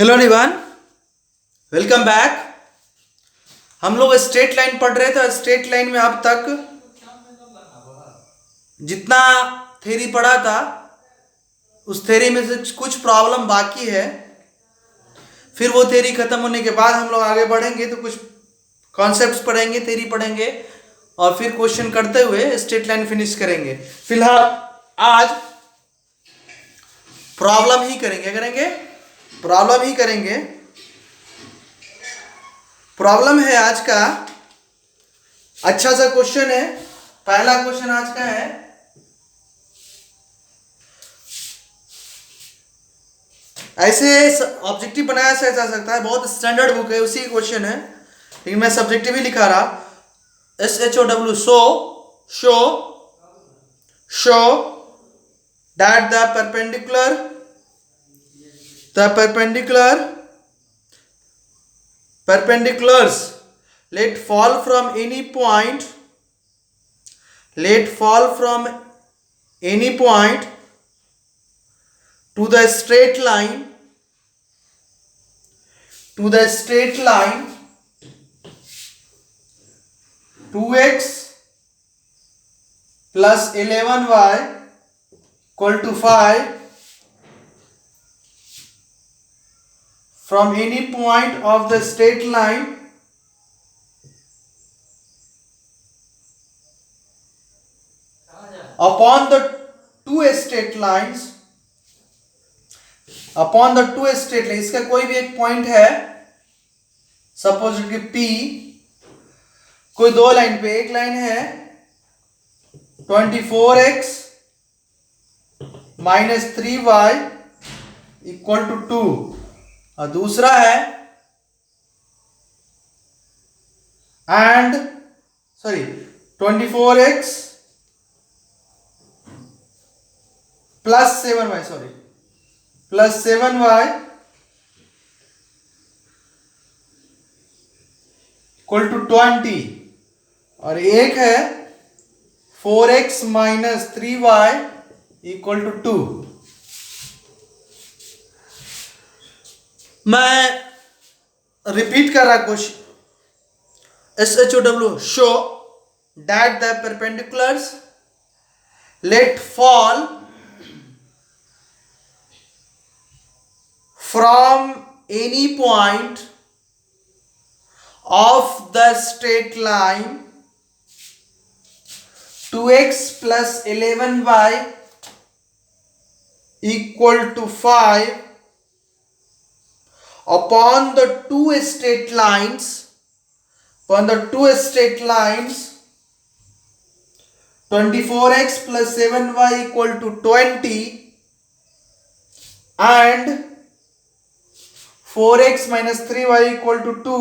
Hello everyone, welcome back. हम लोग straight line पढ़ रहे थे। स्ट्रेट लाइन में अब तक जितना थ्योरी पढ़ा था उस थ्योरी में से कुछ प्रॉब्लम बाकी है। फिर वो थ्योरी खत्म होने के बाद हम लोग आगे बढ़ेंगे तो कुछ कॉन्सेप्ट्स पढ़ेंगे, थ्योरी पढ़ेंगे और फिर क्वेश्चन करते हुए स्ट्रेट लाइन फिनिश करेंगे। फिलहाल आज प्रॉब्लम ही करेंगे प्रॉब्लम ही करेंगे। प्रॉब्लम है आज का अच्छा सा क्वेश्चन है। पहला क्वेश्चन आज का है, ऐसे ऑब्जेक्टिव बनाया जा सकता है। बहुत स्टैंडर्ड बुक है, उसी क्वेश्चन है, लेकिन मैं सब्जेक्टिव ही लिखा रहा। SHOW show that the perpendiculars let fall from any point to the straight line 2x plus 11y equal to 5 from any point of the straight line upon the two straight lines इसका कोई भी एक point है, suppose कि P, कोई दो line पे, एक लाइन है 24x minus 3y equal to 2 और दूसरा है 24x plus 7y equal to 20 और एक है 4x minus 3y equal to 2। मैं रिपीट कर रहा question. SHOW show that the perpendiculars let fall from any point of the straight line 2x plus 11y equal to 5 upon the two straight lines 24x plus 7y equal to 20 and 4x minus 3y equal to 2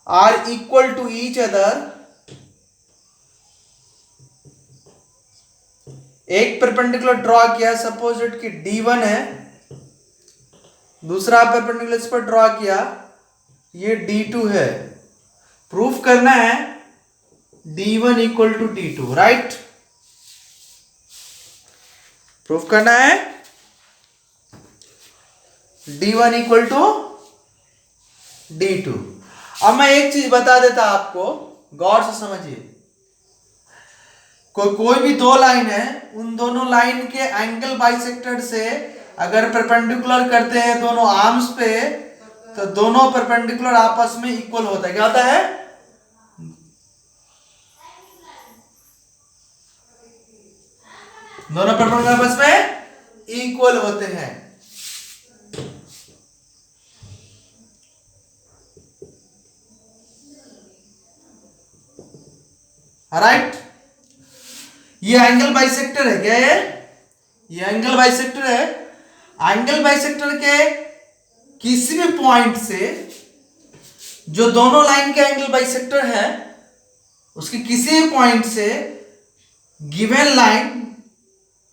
are equal to each other। एक perpendicular draw किया, suppose it कि D1 है, दूसरा perpendicular इस पर draw किया, ये D2 है। प्रूफ करना है D1 equal to D2, right? Proof करना है D1 इक्वल टू D2। अब मैं एक चीज बता देता आपको, गौर से समझिए। कोई भी दो लाइन है, उन दोनों लाइन के एंगल बाइसेक्टर से अगर परपेंडिकुलर करते हैं दोनों आर्म्स पे, तो दोनों परपेंडिकुलर आपस में इक्वल होता है। क्या होता है? दोनों परपेंडिकुलर आपस में इक्वल होते हैं। राइट? ये एंगल बाइसेक्टर है। क्या है ये एंगल बाइसेक्टर है। एंगल बाइसेक्टर के किसी भी पॉइंट से, जो दोनों लाइन के एंगल बाइसेक्टर है, उसके किसी भी पॉइंट से गिवन लाइन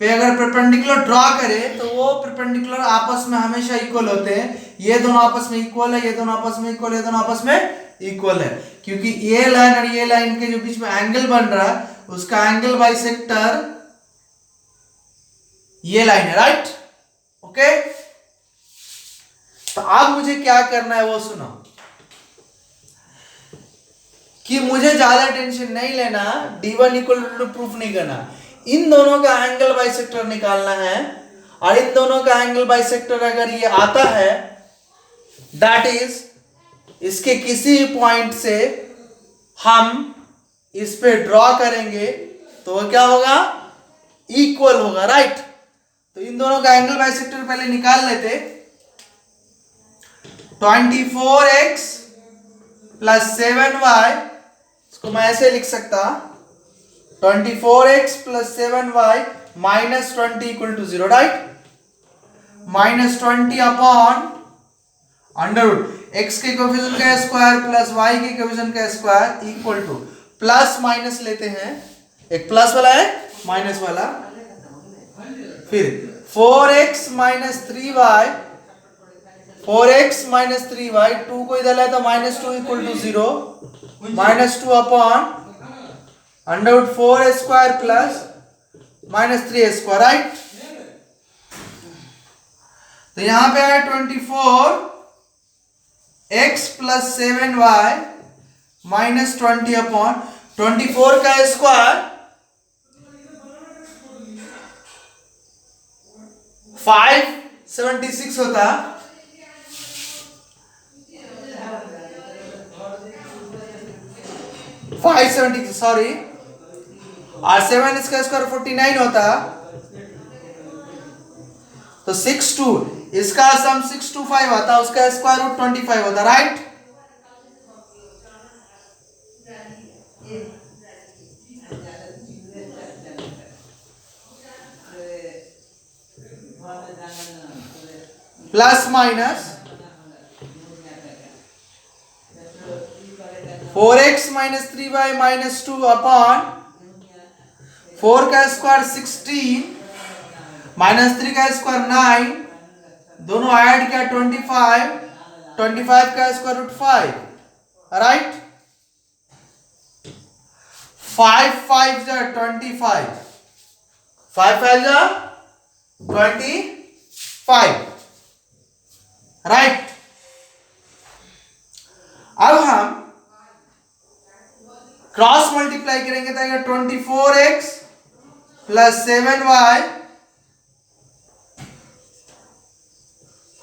पे अगर परपेंडिकुलर ड्रॉ करे तो वो परपेंडिकुलर आपस में हमेशा इक्वल होते हैं। ये दोनों आपस में इक्वल है, ये दोनों आपस में इक्वल है, ये दोनों आपस में इक्वल है, क्योंकि ये लाइन और ये लाइन के जो बीच में एंगल बन रहा है उसका एंगल बाइसेक्टर ये लाइन है। राइट? ओके, तो अब मुझे क्या करना है वो सुनो, कि मुझे ज्यादा टेंशन नहीं लेना, D1 इक्वल टू प्रूफ नहीं करना, इन दोनों का एंगल बाइसेक्टर निकालना है, और इन दोनों का एंगल बाइसेक्टर अगर ये आता है, दैट इज इसके किसी पॉइंट से हम इस पे ड्रॉ करेंगे तो वो क्या होगा, इक्वल होगा, राइट। तो इन दोनों का एंगल बाइसेक्टर पहले निकाल लेते। 24x प्लस 7y, इसको मैं ऐसे लिख सकता, 24x plus 7y minus 20 equal to 0, right. Minus 20 upon under root x के कोएफिशिएंट का स्क्वायर प्लस y के कोएफिशिएंट का square equal to, plus minus लेते हैं, एक प्लस वाला है माइनस वाला, फिर 4x minus 3y, 4x minus 3y, 2 को इधर लाए तो minus 2 equal to 0, minus 2 upon under root 4 square plus minus 3 square, right. तो यहां पे आया 24x plus 7y minus 20 upon 24 का स्क्वायर 576 होता, 576 सॉरी, और 7 इसका स्क्वायर 49 होता, तो 62 इसका सम 625 आता, उसका स्क्वायर रूट 25 होता, right. Plus minus 4x minus 3y minus 2 upon 4 का स्क्वायर 16 माइनस 3 का स्क्वायर 9, दोनों ऐड किया 25, 25 का स्क्वायर रूट 5, राइट। 5 5 जा 25, 5 5 जा 25, राइट। अब हम क्रॉस मल्टीप्लाई करेंगे तो आएगा 24x plus 7y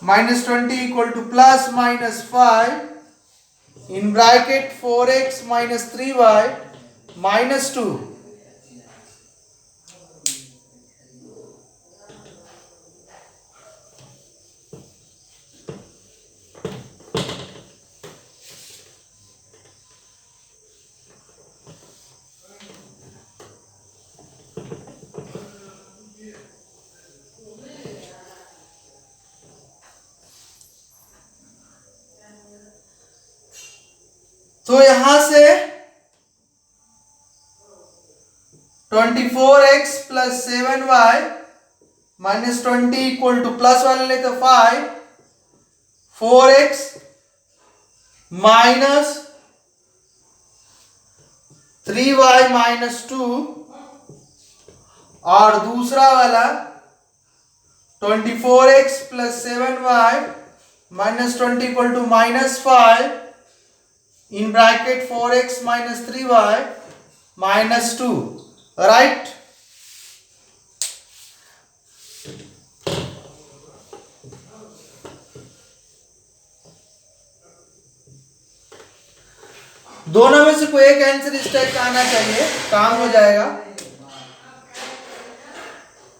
minus 20 equal to plus minus 5 in bracket 4x minus 3y minus 2, तो यहां से 24x plus 7y minus 20 equal to plus वाले ले तो 5, 4x माइनस 3y माइनस 2, और दूसरा वाला 24x plus 7y minus 20 equal to minus 5 in bracket 4x minus 3y minus 2, right. दोनों में से कोई एक आंसर इस टाइप का आना चाहिए, काम हो जाएगा।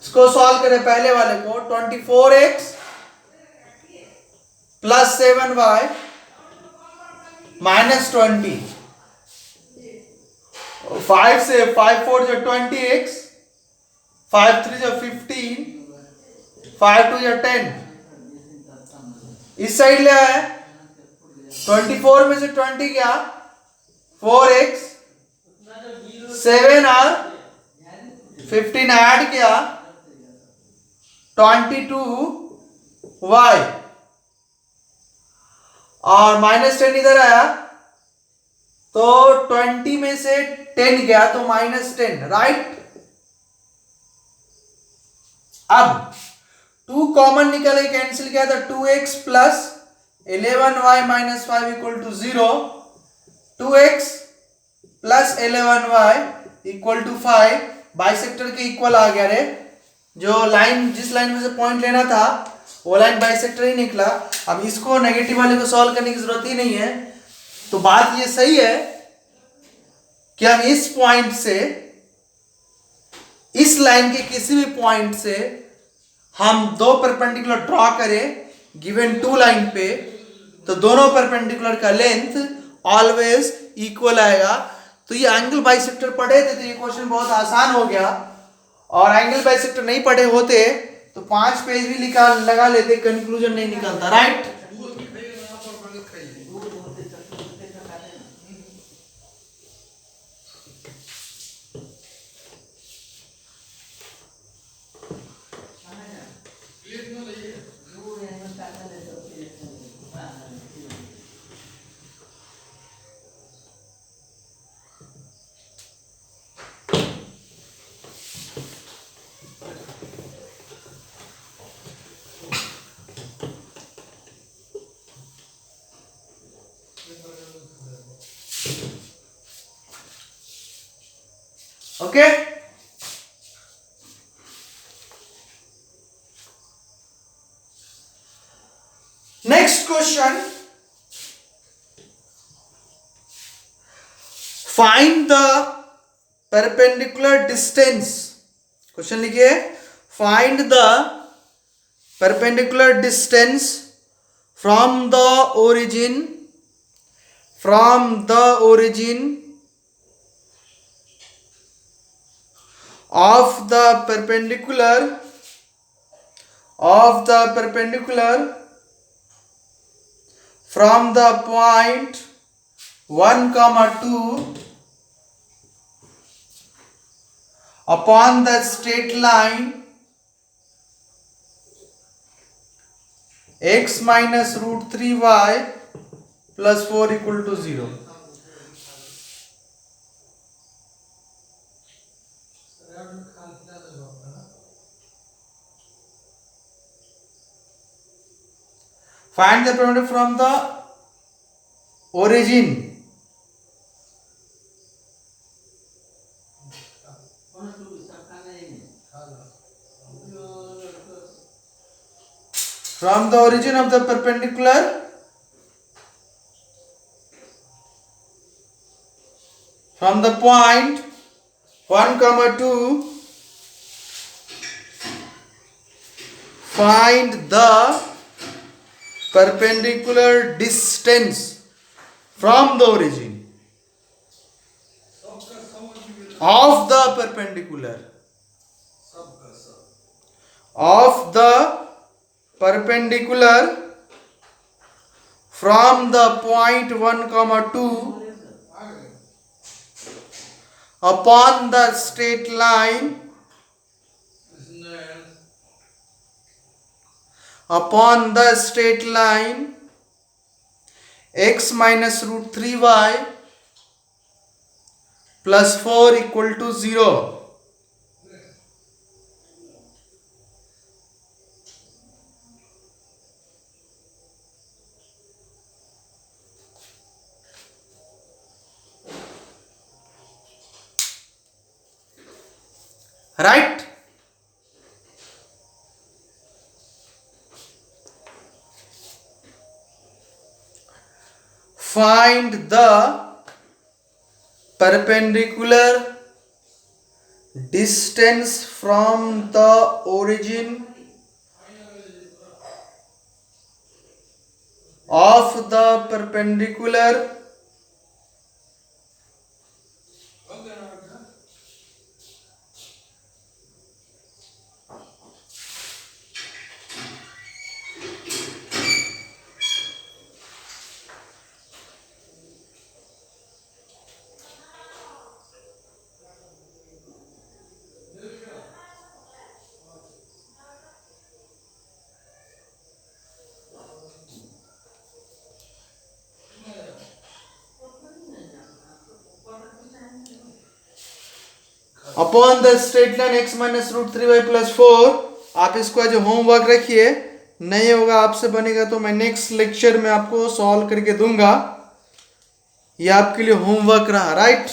इसको सॉल्व करें, पहले वाले को 24x प्लस 7y माइनस 20, 5 से 5 4 जो 20x, 5 3 जो 15, 5 2 जो 10, इस साइड ले आया, 24 में से 20 क्या 4x, 7 और 15 ऐड किया 22y, और माइनस 10 इधर आया तो 20 में से 10 गया तो माइनस 10, राइट। अब 2 कॉमन निकले, कैंसिल किया तो 2x plus 11y minus 5 equal to 0, 2x plus 11y equal to 5 bisector के इक्वल आ गया रे। जो लाइन जिस लाइन में से पॉइंट लेना था वो लाइन बाइसेक्टर ही निकला। अब इसको नेगेटिव वाले को सॉल्व करने की जरूरत ही नहीं है। तो बात ये सही है कि हम इस पॉइंट से इस लाइन के किसी भी पॉइंट से हम दो परपेंडिकुलर ड्रॉ करें गिवन टू लाइन पे, तो दोनों परपेंडिकुलर का लेंथ ऑलवेज इक्वल आएगा। तो ये एंगल बाइसेक्टर पढ़े थे तो ये क्वेश्चन बहुत आसान हो गया, और एंगल बाइसेक्टर नहीं पढ़े होते तो 5 पेज भी लगा लेते, कंक्लूजन नहीं निकलता। Right. Okay, next question, find the perpendicular distance. Question लिखिए, find the perpendicular distance from the origin of the perpendicular from the point 1, 2 upon the straight line x minus root 3y plus 4 equal to 0. Find the perpendicular from the origin of the perpendicular from the point 1, 2. Find the perpendicular distance from the origin of the perpendicular from the point 1, 2 upon the straight line x minus root 3y plus 4 equal to 0. Right? Find the perpendicular distance from the origin of the perpendicular upon the straight line x minus root 3y plus 4। आप इसको आज homework रखिए, नहीं होगा, आपसे बनेगा तो मैं नेक्स्ट लेक्चर में आपको सॉल्व करके दूंगा। ये आपके लिए होमवर्क रहा, राइट।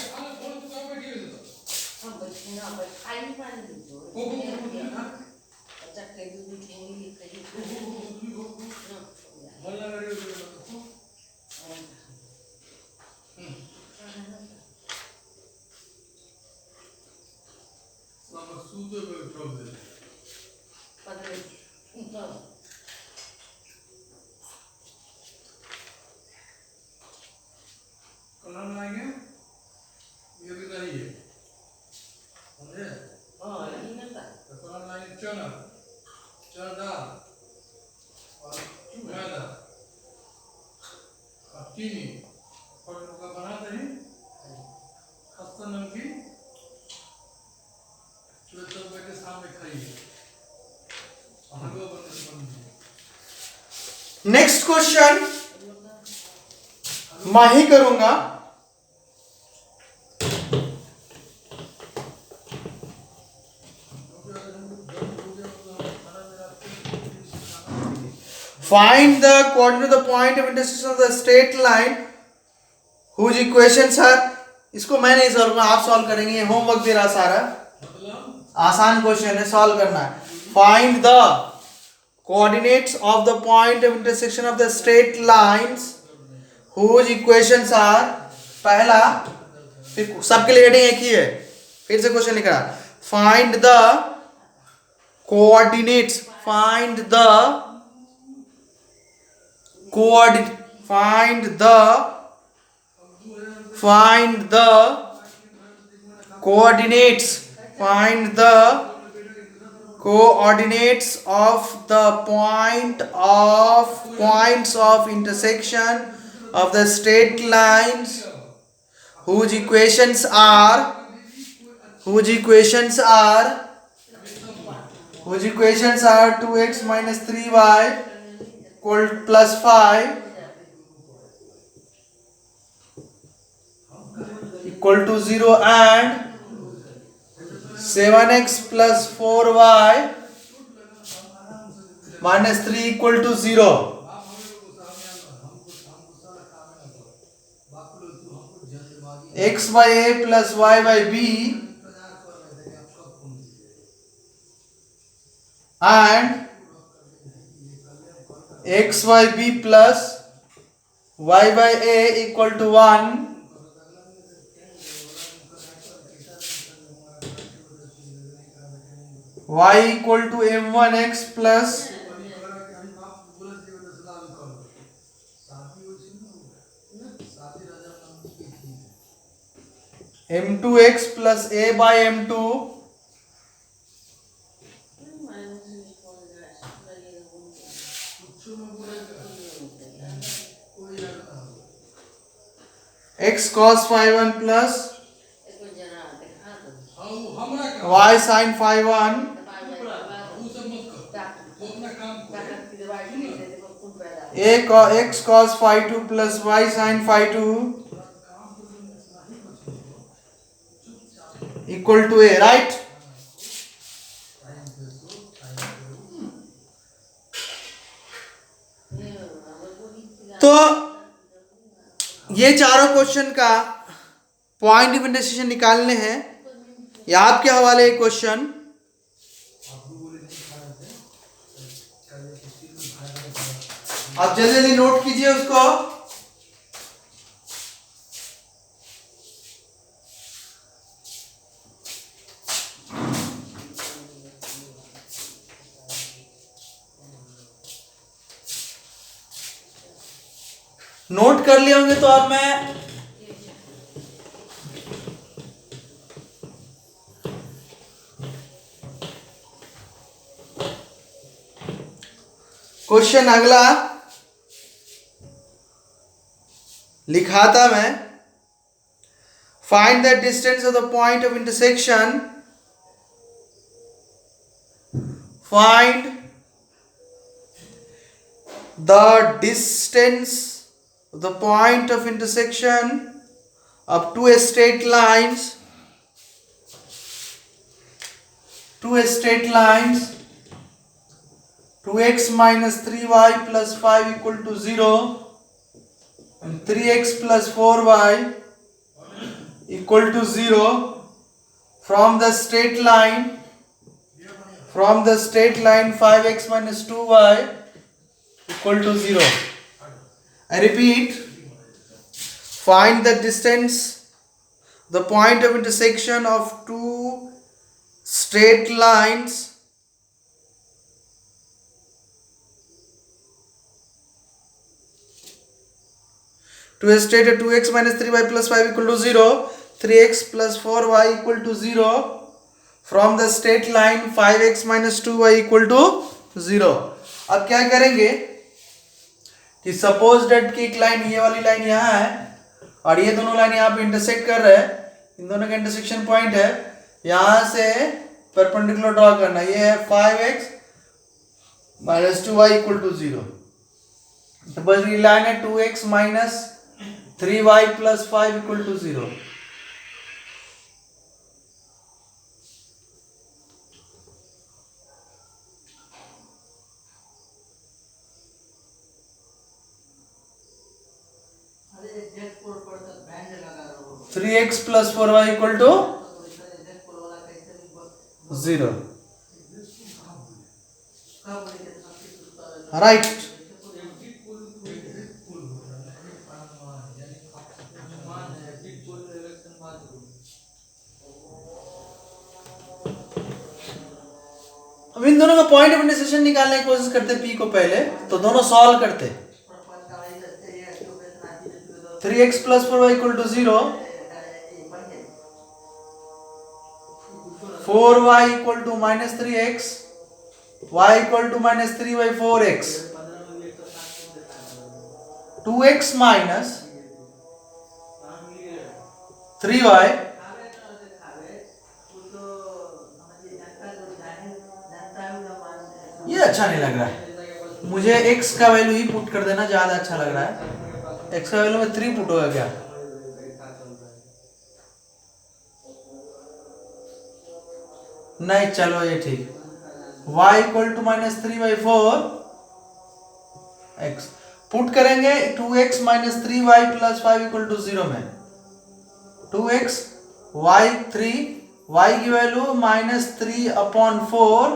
नेक्स्ट क्वेश्चन मैं ही करूंगा। Find the coordinate of the point of intersection of the straight line whose equations are। इसको मैं नहीं सॉल्व करूंगा, आप सॉल्व करेंगे। होमवर्क दे रहा सारा, आसान क्वेश्चन है, सॉल्व करना है। Find the coordinates of the point of intersection of the straight lines whose equations are। पहला, फिर सबके लिए हेडिंग एक ही है, फिर से क्वेश्चन लिख रहा। Find the coordinates, find the coordinates of the points of intersection of the straight lines whose equations are 2x minus 3y plus 5 equal to 0 and 7x plus 4y minus 3 equal to 0। x by a plus y by b and x by b plus y by a equal to 1। y equal to m1x plus m2x plus a by m2 x cos phi 1 plus y sin phi 1 x cos phi 2 plus y sin phi 2 equal to a, right। तो ये चारों question का point of intersection निकालने हैं, या आपके हवाले question. आप जल्दी जल्दी नोट कीजिए उसको। नोट कर लिए होंगे तो अब मैं क्वेश्चन अगला लिखा था मैं। Find the distance of the point of intersection. Find the distance of the point of intersection of two straight 2x minus 3y plus 5 equal to 0 and 3x plus 4y equal to 0 from the straight line 5x minus 2y equal to 0. I repeat, find the distance, the point of intersection of two straight lines to a straight 2x minus 3y plus 5 equal to 0, 3x plus 4y equal to 0 from the straight line 5x minus 2y equal to 0. अब क्या करेंगे कि suppose date की एक line, ये वाली line यहाँ है और ये दोनों लाइन यहाँ पे इंटरसेक्ट कर रहे हैं, इन दोनों का इंटरसेक्शन पॉइंट है, यहाँ से परपेंडिकुलर ड्रॉ करना, ये है 5x minus 2y equal to 0. Suppose ये लाइन है 2x minus 3y plus 5 equal to 0. Three x plus 4y equal to 0. Right. अब इन दोनों का पॉइंट ऑफ इंटरसेक्शन निकालने की कोशिश करते p को पहले, तो दोनों सॉल्व करते 3x plus 4y equal to 0, 4y equal to minus 3x, y equal to minus 3 by 4x, 2x minus 3y, ये अच्छा नहीं लग रहा है मुझे, x का वैल्यू ही पुट कर देना ज्यादा अच्छा लग रहा है. x का वैल्यू में 3 पुट होगा क्या? नहीं, चलो ये ठीक. y equal to minus 3 by 4 x put करेंगे 2x minus 3y plus 5 equal to 0 में 2x y 3 y की value minus 3 upon 4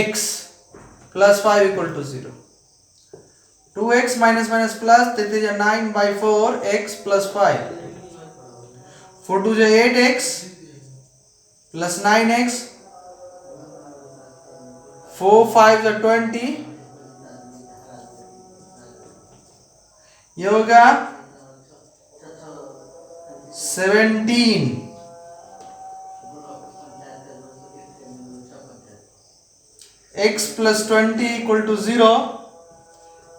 x plus 5 equal to 0. 2x minus minus plus, that is 9 by 4 x plus 5. 4 to 8x plus 9x, 4 5 is 20. ये होगा 17. x plus 20 equal to 0.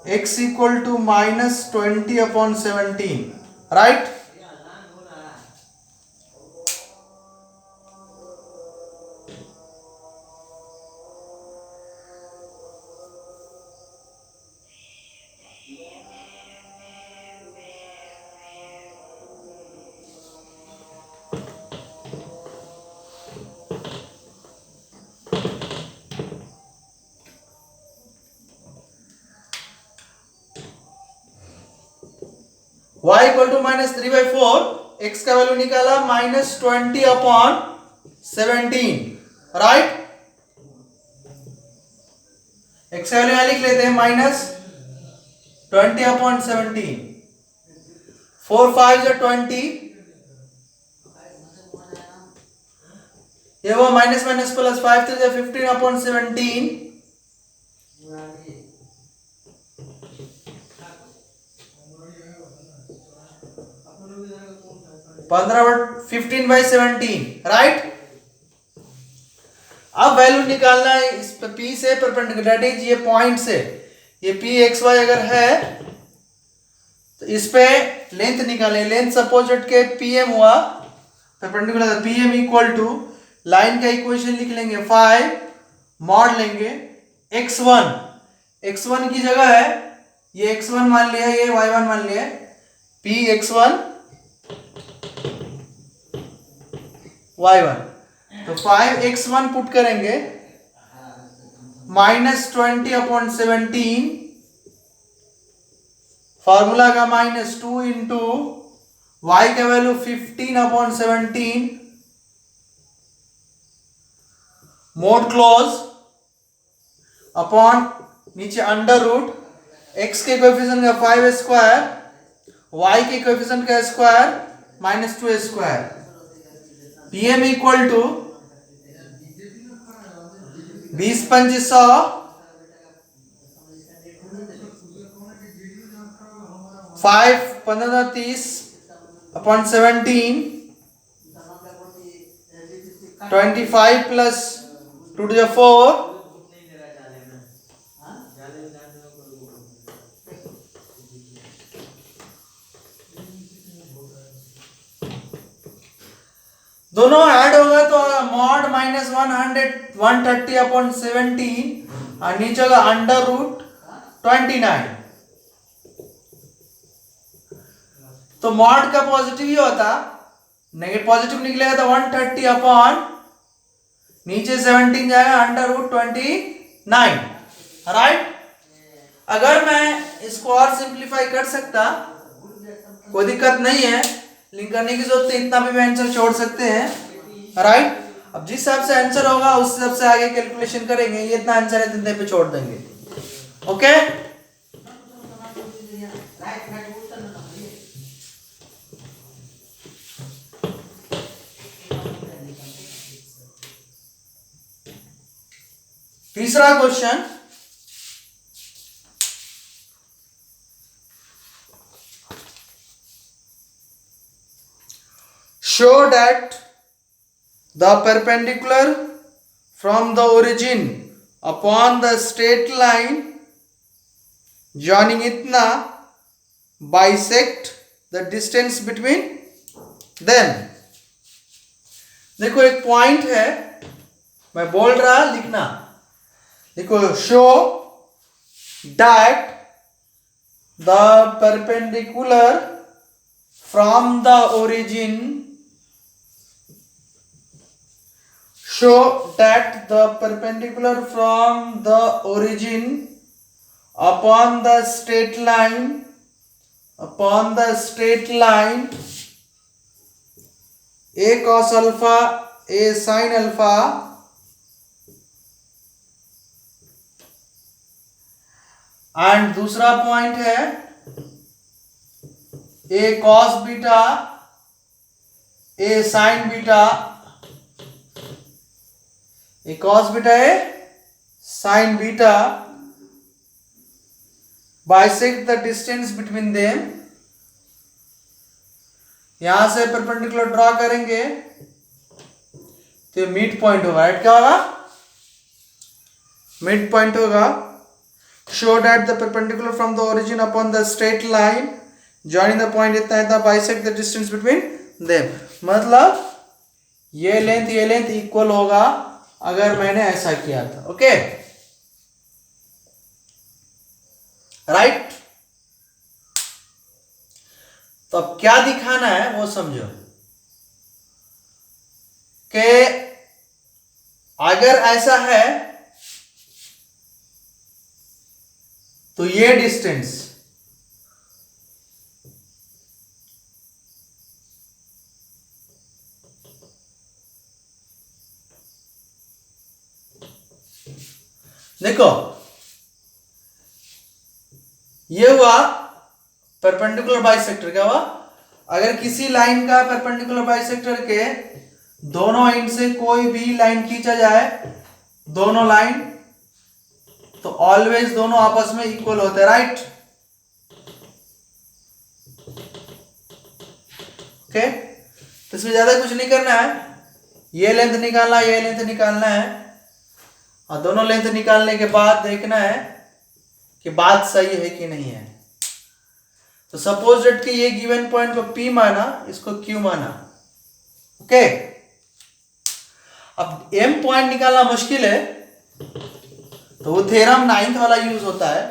x equal to minus 20 upon 17, right? y equal to minus 3 by 4, x का value निकाला minus 20 upon 17, right? x का value यहाँ लिख लेते हैं minus 20 upon 17. 4 5 is 20. ये वो माइनस माइनस प्लस 5 तो 15 upon 17. 15 by 17, right? अब वैल्यू निकालना है इस P से परपेंडिकुलर, दैट इज ये पॉइंट से, ये P x y अगर है तो इस पे लेंथ निकालें. लेंथ सपोज के PM हुआ perpendicular, PM equal to line का इक्वेशन लिख लेंगे 5 मॉड लेंगे x1 की जगह है ये x1 मान लिया, ये y1 मान लिया, P x1 y1, तो 5x1 पुट करेंगे -20/17, फॉर्मूला का -2 इंटू y का वैल्यू 15/17, मोड क्लोज अपॉन नीचे अंडर रूट x के कोएफिशिएंट का 5 स्क्वायर, y के कोएफिशिएंट का square -2 square, pm equal to 20/2500 5/15/30/17, 25 plus 2 to the 4, दोनों ऐड होगा तो मॉड -130/17 और नीचे होगा अंडर रूट 29। तो मॉड का पॉजिटिव ही होता, नेगेटिव पॉजिटिव निकलेगा तो 130 अपॉन नीचे 17 जाएगा अंडर रूट 29, राइट। अगर मैं इसको और सिंप्लीफाई कर सकता, कोई दिक्कत नहीं है, लिंक करने की जरूरत है, इतना भी आंसर छोड़ सकते हैं, राइट। अब जिस हिसाब से आंसर होगा उस हिसाब से आगे कैलकुलेशन करेंगे, ये इतना आंसर है इतने पे छोड़ देंगे, ओके। तीसरा question, show that the perpendicular from the origin upon the straight line joining itna bisect the distance between them। देखो एक पॉइंट है, मैं बोल रहा लिखना, देखो show that the perpendicular from the origin, show that the perpendicular from the origin upon the straight line a cos alpha a sin alpha and दूसरा point है a cos beta a sin beta, a cos beta a sin beta bisect the distance between them। यहां से perpendicular draw करेंगे तो mid point होगा, right. क्या होगा? Mid point होगा। show that the perpendicular from the origin upon the straight line joining the point इतना इतना bisect the distance between them, मतलब ये लेंथ इक्वल होगा अगर मैंने ऐसा किया था, ओके, राइट। तो अब क्या दिखाना है वो समझो कि अगर ऐसा है तो ये डिस्टेंस देखो, ये हुआ परपेंडिकुलर बाइसेक्टर। क्या हुआ? अगर किसी लाइन का परपेंडिकुलर बाइसेक्टर के दोनों एंड से कोई भी लाइन खींचा जाए, दोनों लाइन, तो ऑलवेज दोनों आपस में इक्वल होते हैं, राइट। ओके, तो इसमें ज्यादा कुछ नहीं करना है, ये लेंथ निकालना है, ये लेंथ निकालना है, और दोनों लेंथ निकालने के बाद देखना है कि बात सही है कि नहीं है। तो सपोज दैट कि ये गिवन पॉइंट को P माना, इसको Q माना, ओके। अब M पॉइंट निकालना मुश्किल है, तो वो थ्योरम 9th वाला यूज होता है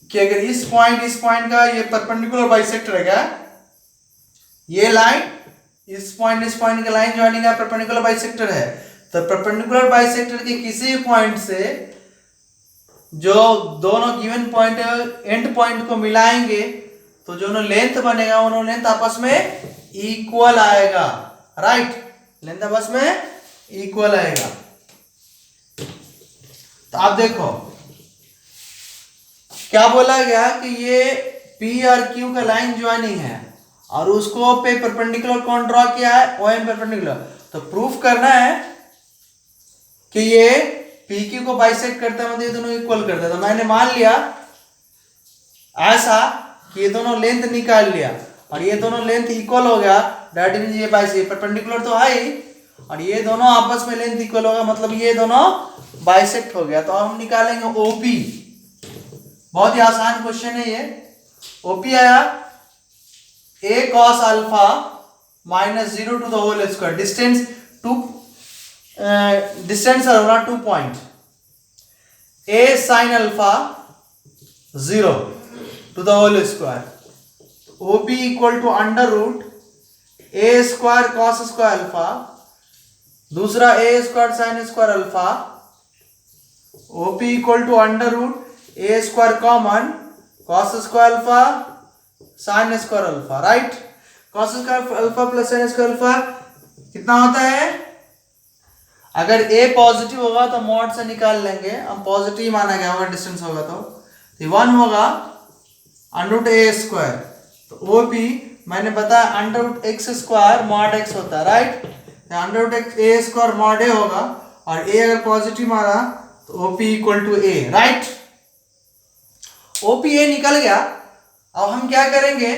कि अगर इस पॉइंट का ये परपेंडिकुलर बाइसेक्टर है, क्या ये लाइन इस पॉइंट का लाइन ज्वाइनिंग का परपेंडिकुलर बाइसेक्टर है, तो परपेंडिकुलर बाइसेक्टर के किसी पॉइंट से जो दोनों गिवन पॉइंट एंड पॉइंट को मिलाएंगे तो जो लेंथ बनेगा वो लेंथ आपस में इक्वल आएगा, राइट, लेंथ आपस में इक्वल आएगा। तो आप देखो क्या बोला गया कि ये पी और क्यू का लाइन ज्वाइनिंग है और उसको पे परपेंडिकुलर कौन ड्रॉ किया है, ओ एम परपेंडिकुलर। तो प्रूफ करना है कि ये पी क्यू को बाइसेक्ट करता है, मतलब ये दोनों इक्वल करता है। तो मैंने मान लिया ऐसा कि ये दोनों लेंथ निकाल लिया और ये दोनों लेंथ इक्वल हो गया, दैट मींस ये बाइसेक्ट परपेंडिकुलर तो है ही और ये दोनों आपस में लेंथ इक्वल होगा, मतलब ये दोनों बाइसेक्ट हो गया। तो हम निकालेंगे ओपी। बहुत ही आसान क्वेश्चन है ये। ओपी आया a cos alpha minus 0 to the whole square, distance distance होगा 2 point, a sin alpha 0 to the whole square, OP equal to under root a square cos square alpha, दूसरा a square sin square alpha, OP equal to under root a square common cos square alpha sin square alpha, right. cos square alpha plus sin square alpha कितना होता है, अगर a positive होगा तो mod से निकाल लेंगे, हम पॉजिटिव माना गया होगा डिस्टेंस होगा तो 1 होगा अंडर रूट a स्क्वायर। तो OP मैंने बताया under root x square mod x होता है, right. Under root a square mod a होगा और a अगर पॉजिटिव मारा तो OP equal to a, right. OP a निकल गया। अब हम क्या करेंगे,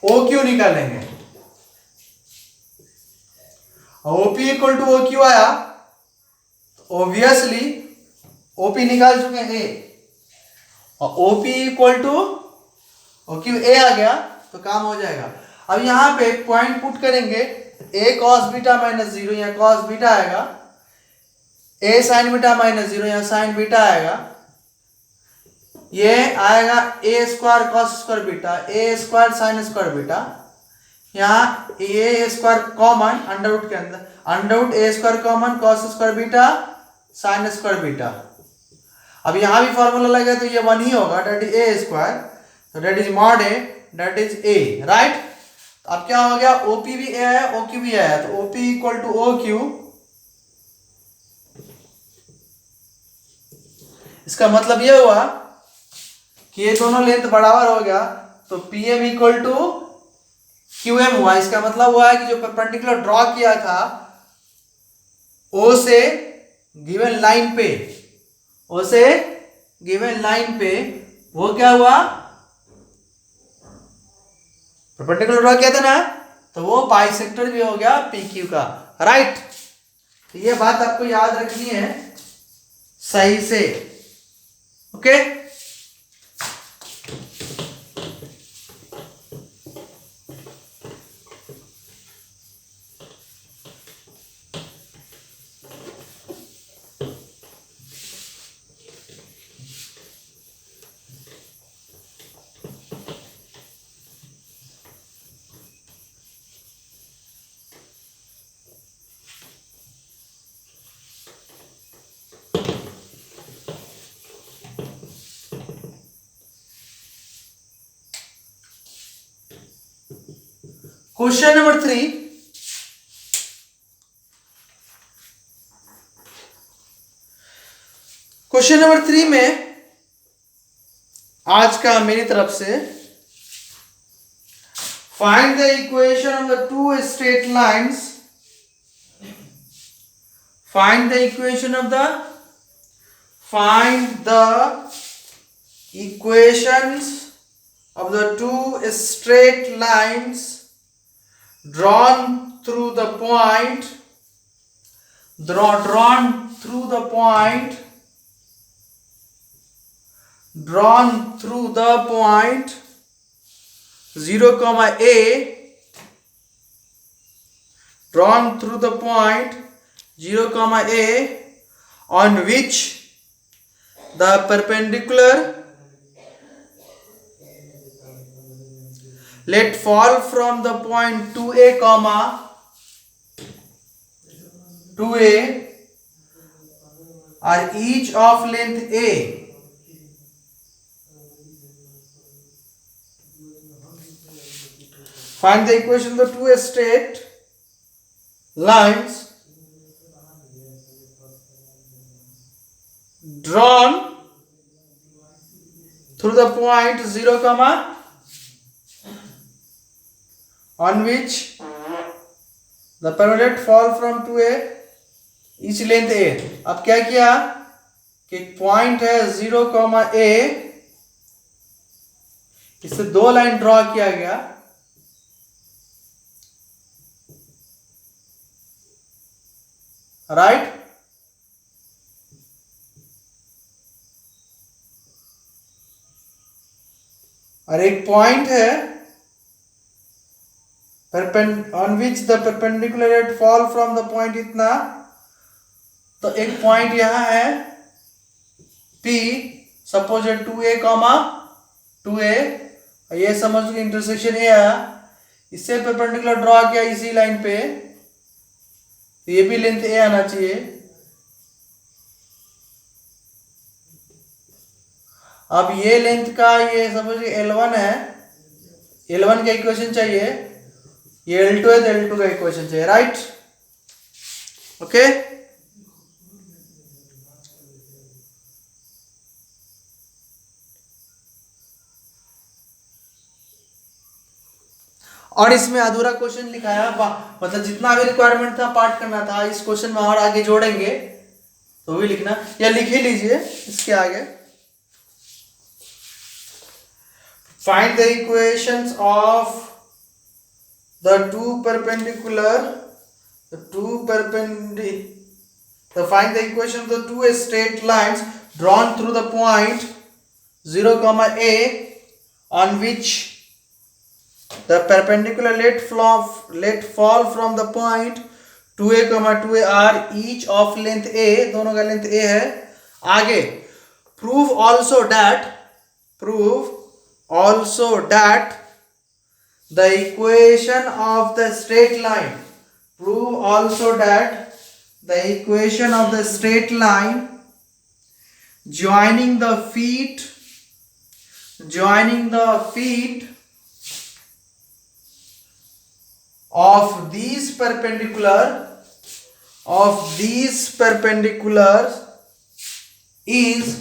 OQ निकालेंगे। OP इक्वल टू OQ आया तो ऑब्वियसली OP निकाल चुके हैं A और OP equal to OQ A आ गया तो काम हो जाएगा। अब यहां पे पॉइंट पुट करेंगे, A cos बीटा माइनस 0 या cos बीटा आएगा, A sin बीटा माइनस 0 या sin बीटा आएगा, ये आएगा a square cos square beta, a square sin square beta, यहाँ a square common under root के अंदर, under root a square common cos square beta sin square beta. अब यहाँ भी फॉर्मूला लगे तो ये 1 ही होगा, डेट इज a स्क्वायर, तो that is mod a, that is a, right. अब क्या हो गया, OP भी a है OQ भी आया, तो OP इक्वल टू OQ, इसका मतलब ये हुआ कि ये दोनों लेंथ बराबर हो गया तो PM इक्वल टू QM हुआ। इसका मतलब हुआ है कि जो परपेंडिकुलर ड्रॉ किया था O से गिवन लाइन पे, O से गिवन लाइन पे वो क्या हुआ, परपेंडिकुलर ड्रॉ किया था ना, तो वो बाइसेक्टर भी हो गया PQ का, राइट। तो ये बात आपको याद रखनी है सही से, okay. Question number 3, question number 3 में आज का मेरी तरफ से find the equation of the two straight lines, find the equation of the, find the equations of the two straight lines drawn through the point, drawn through the point, drawn through the point 0 comma a, drawn through the point 0 comma a on which the perpendicular let fall from the point 2a comma 2a are each of length a. Find the equation of the two straight lines drawn through the point 0, on which the perpendicular fall from 2a each length a. अब क्या किया कि point है 0, a, इससे दो line draw किया गया, right. और एक पॉइंट है on which the perpendicular rate fall from the point इतना, तो एक पॉइंट यहां है P, सपोज 2a, 2a, ये समझ लो इंटरसेक्शन ए है, इससे परपेंडिकुलर ड्रॉ किया इसी लाइन पे, तो ये भी लेंथ ए आना चाहिए। अब ये लेंथ का ये समझ L1 है, L1 का इक्वेशन चाहिए, ये L2 है तो L2 का इक्वेशन चाहिए, राइट। ओके, और इसमें अधूरा क्वेश्चन लिखाया, मतलब जितना भी रिक्वायरमेंट था पार्ट करना था, इस क्वेश्चन में और आगे जोड़ेंगे तो भी लिखना, या लिख ही लीजिए इसके आगे। Find the equations of the find the equation of the two straight lines drawn through the point 0, a, on which the perpendicular let fall from the point 2a, 2a are each of length a, दोनों का length a है। आगे prove also that the equation of the straight line, prove also that the equation of the straight line joining the feet of these perpendiculars is